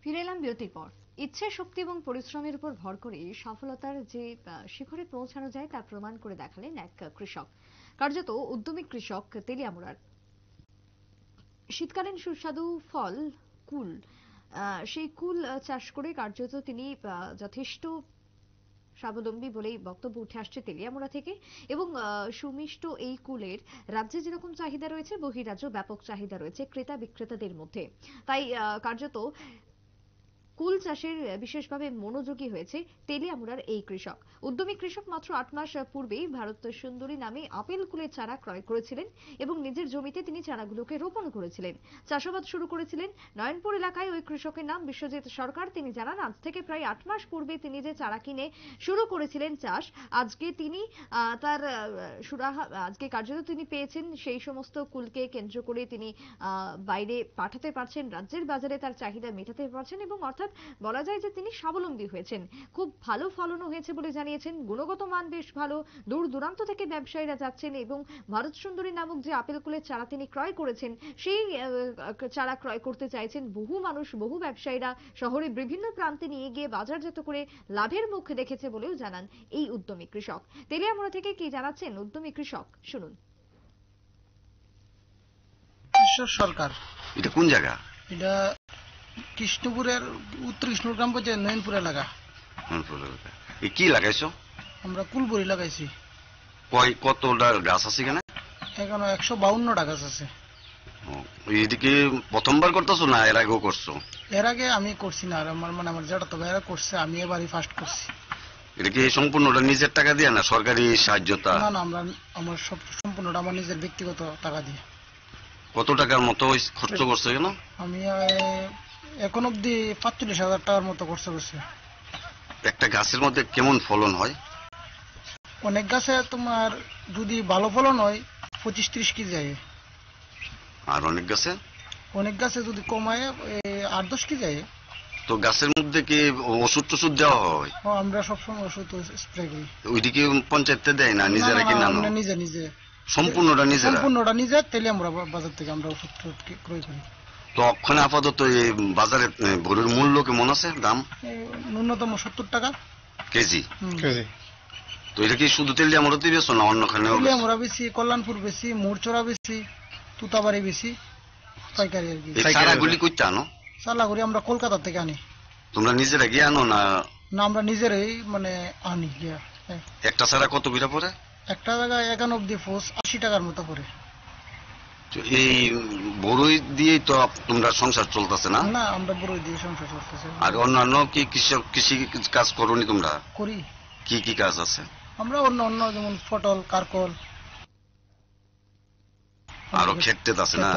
ফিরে এলাম বিরতির পর। ইচ্ছে, শক্তি এবং পরিশ্রমের উপর ভর করে সফলতার যে শিখরে পৌঁছানো যায় তা প্রমাণ করে দেখালেন এক কৃষক, কার্যত উদ্যমী কৃষক তেলিয়ামুড়ার। শীতকালীন সুস্বাদু ফল কুল, সেই কুল চাষ করে কার্যত তিনি যথেষ্ট স্বাবলম্বী বলেই বক্তব্য উঠে আসছে তেলিয়ামুড়া থেকে। এবং সুমিষ্ট এই কুলের রাজ্যে যেরকম চাহিদা রয়েছে, বহিরাজ্য ব্যাপক চাহিদা রয়েছে ক্রেতা বিক্রেতাদের মধ্যে। তাই কার্যত কুল চাষের বিশেষভাবে মনোযোগী হয়েছে তেলিয়ামুড়ার এই কৃষক। উদ্যমী কৃষক মাত্র ৮ মাস পূর্বেই ভারত সুন্দরী নামে আপেল কুলের চারা ক্রয় করেছিলেন এবং নিজের জমিতে তিনি চারাগুলোকে রোপণ করেছিলেন, চাষাবাদ শুরু করেছিলেন। নয়নপুর এলাকায় ওই কৃষকের নাম বিশ্বজিৎ সরকার। তিনি জানান, আজ থেকে প্রায় ৮ মাস পূর্বে তিনি যে চারা কিনে শুরু করেছিলেন চাষ, আজকে তিনি তার সুরাহা আজকে কার্যত তিনি পেয়েছেন। সেই সমস্ত কুলকে কেন্দ্র করে তিনি বাইরে পাঠাতে পারছেন, রাজ্যের বাজারে তার চাহিদা মেটাতে পারছেন এবং অর্থাৎ বলা যায় যে তিনি স্বাবলম্বী হয়েছেন। খুব ভালো ফলনও হয়েছে বলে জানিয়েছেন। গুণগত মান বেশ ভালো। দূর দূরান্ত থেকে ব্যবসায়ীরা যাচ্ছেন এবং ভারত সুন্দরী নামক যে আপেল কুলের চারা তিনি ক্রয় করেছেন, সেই চারা ক্রয় করতে চাইছেন বহু মানুষ, বহু ব্যবসায়ীরা শহরের বিভিন্ন প্রান্তে নিয়ে গিয়ে বাজারজাত করে লাভের মুখ দেখেছে বলেও জানান এই উদ্যমী কৃষক। তেলিয়ামুড়া থেকে কি জানাচ্ছেন উদ্যমী কৃষক, শুনুন। সরকার, এটা কোন জায়গা? এটা কৃষ্ণপুরের উত্তর কৃষ্ণপুর গ্রাম পঞ্চায়েত নয়নপুর এলাকা। কি লাগাইছো? আমরা কুলবরি লাগাইছি। কতটা গাছ আছে এখানে? এখানে 152টা গাছ আছে। এদিকে প্রথমবার করতেছো না এর আগেও করছো? এর আগে আমি করছি না, আমার যেটা তো ভাইরা করছে, আমি এবারই ফার্স্ট করছি। এটা কি সম্পূর্ণটা নিজের টাকা দিয়ে না সরকারি সাহায্যতা? না না, আমার সম্পূর্ণটা আমার নিজের ব্যক্তিগত টাকা দিয়ে। কত টাকার মতো খরচ করছো কেন? আমি এখন অব্দি 45,000 টাকার মতো খরচ করছি। একটা গাছের মধ্যে কেমন ফলন হয়? অনেক গাছে তোমার যদি ভালো ফলন হয় 25-30 কেজি যায়। আর অনেক গাছে যদি কমায় 8-10 কেজি যায়। তো গাছের মধ্যে কি ওষুধ টষুধ দেওয়া হয়? আমরা সবসময় ওষুধ স্প্রে করি। ওইদিকে পঞ্চায়েতে দেয় না, নিজেরা কিনা? নিজে সম্পূর্ণটা নিজে। তেলিয়ামুড়া বাজার থেকে আমরা ওষুধ ক্রয় করি। তো ওখানে আপাতত এই বাজারে গরুর মূল্য কেমন আছে? দাম ন্যূনতম 70 টাকা কেজি। তো এটা কি শুধু তেলিয়ামুড়াতেই বেশি না অন্যখানে? তেলিয়ামুড়া বেশি, কল্যাণপুর বেশি, মোরচরা বেশি, তুতাবাড়ি বেশি, পাইকারি আর কি। চারাগুলি কইতে আনো? চারাগুলি আমরা কলকাতা থেকে আনি। তোমরা নিজেরা গিয়ে আনো না? না, আমরা নিজেরাই আনি গিয়া। একটা চারা কত করে পড়ে? একটা জায়গায় 80 টাকার মতো পড়ে। এই বড়ই দিয়েই তো তোমরা সংসার চলতেছে না? না, আমরা বড়ই দিয়ে সংসার চলতেছে। আর অন্যান্য কি কৃষি কাজ করোনি তোমরা? করি। কি কি কাজ আছে? আমরা অন্য যেমন পটল, কারকল, আরো ক্ষেত্রে আছে না?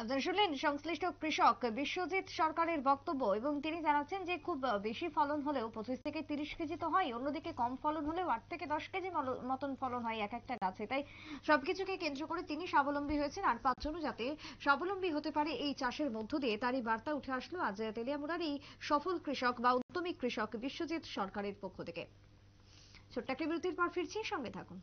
আপনারা শুনলেন সংশ্লিষ্ট কৃষক বিশ্বজিৎ সরকারের বক্তব্য এবং তিনি জানাচ্ছেন যে খুব বেশি ফলন হলেও 25 থেকে 30 কেজি তো হয়, অন্যদিকে কম ফলন হলেও 8 থেকে 10 কেজি মতন ফলন হয় এক একটা গাছে। তাই সবকিছুকে কেন্দ্র করে তিনি স্বাবলম্বী হয়েছেন। আর 5 জন যাতে স্বাবলম্বী হতে পারে এই চাষের মধ্য দিয়ে, তারই বার্তা উঠে আসলো আজ তেলিয়ামুড়ার এই সফল কৃষক বা উদ্যমী কৃষক বিশ্বজিৎ সরকারের পক্ষ থেকে। ছোট্ট একটা বিরতির পর ফিরছি, সঙ্গে থাকুন।